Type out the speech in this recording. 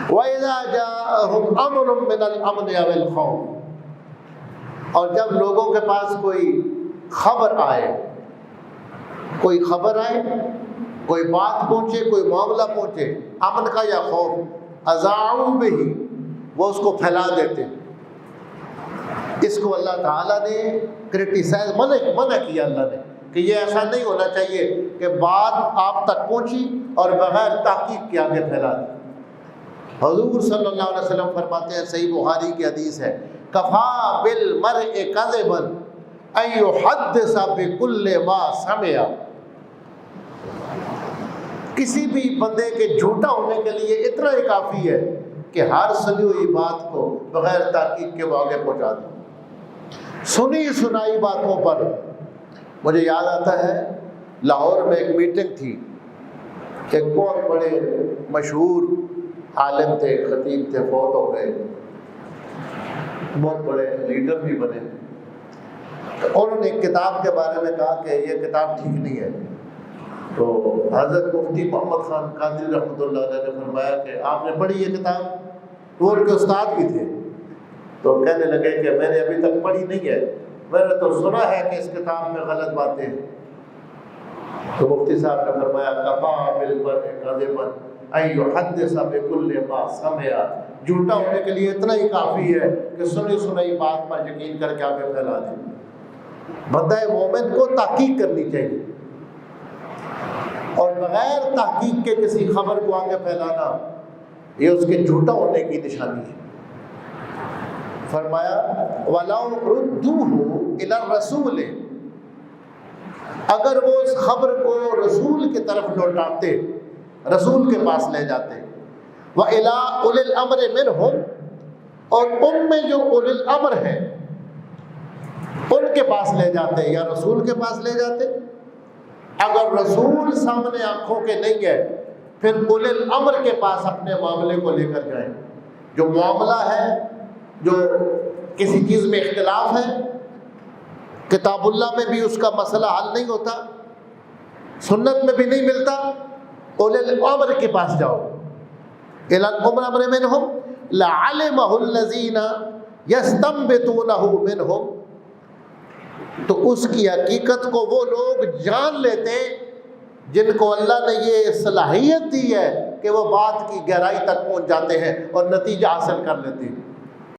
وَإِذَا جَاءَهُمْ أَمْرٌ مِّنَ الْأَمْنِ أَوِ الْخَوْفِ، اور جب لوگوں کے پاس کوئی خبر آئے، کوئی خبر آئے، کوئی بات پہنچے، کوئی معاملہ پہنچے، امن کا یا خوف، اذاعوا بہ، وہ اس کو پھیلا دیتے۔ اس کو اللہ تعالیٰ نے کرٹیسائز، منع کیا اللہ نے کہ یہ ایسا نہیں ہونا چاہیے کہ بات آپ تک پہنچی اور بغیر تحقیق کے آگے پھیلا دی۔ حضور صلی اللہ علیہ وسلم فرماتے ہیں، صحیح بخاری کی حدیث ہے، کفا بالمرء کذبا ان یحدث بکل ما سمع، کسی بھی بندے کے جھوٹا ہونے کے لیے اتنا ہی کافی ہے کہ ہر سنی ہوئی بات کو بغیر تحقیق کے وہ آگے پہنچا دے۔ سنی سنائی باتوں پر، مجھے یاد آتا ہے لاہور میں ایک میٹنگ تھی، ایک بہت بڑے مشہور عالم تھے، خطیب تھے، فوت ہو گئے، بہت بڑے لیڈر بھی بنے۔ انہوں نے ایک کتاب کے بارے میں کہا کہ یہ کتاب ٹھیک نہیں ہے، تو حضرت مفتی محمد خان قادری رحمۃ اللہ علیہ نے فرمایا کہ آپ نے پڑھی یہ کتاب؟ وہ ان کے استاد بھی تھے، تو کہنے لگے کہ میں نے ابھی تک پڑھی نہیں ہے، میں نے تو سنا ہے کہ اس کتاب میں غلط باتیں ہیں۔ تو مفتی صاحب نے فرمایا کفا بالمرء کذبا ان یحدث بکل ما سمع، جھوٹا ہونے کے لیے اتنا ہی کافی ہے کہ سنی سنائی بات پر یقین کر کے آگے پھیلا دے۔ بندہ مومن کو تحقیق کرنی چاہیے، اور بغیر تحقیق کے کسی خبر کو آگے پھیلانا یہ اس کے جھوٹا ہونے کی نشانی ہے۔ فرمایا وَلَوْ رُدُّوهُ إِلَى الرَّسُولِ، اگر وہ اس خبر کو رسول کی طرف لوٹاتے، رسول کے پاس لے جاتے، وَإِلَىٰ أُولِي الْأَمْرِ مِنْهُمْ، اور ان میں جو اولی الامر ہیں ان کے پاس لے جاتے یا رسول کے پاس لے جاتے۔ اگر رسول سامنے آنکھوں کے نہیں ہے، پھر اولی الامر کے پاس اپنے معاملے کو لے کر جائیں۔ جو معاملہ ہے، جو کسی چیز میں اختلاف ہے، کتاب اللہ میں بھی اس کا مسئلہ حل نہیں ہوتا، سنت میں بھی نہیں ملتا، اولی الامر کے پاس جاؤ۔ الی الامر منہم لعلمہ الذین یستنبطونہ منہم، تو اس کی حقیقت کو وہ لوگ جان لیتے جن کو اللہ نے یہ صلاحیت دی ہے کہ وہ بات کی گہرائی تک پہنچ جاتے ہیں اور نتیجہ حاصل کر لیتے ہیں۔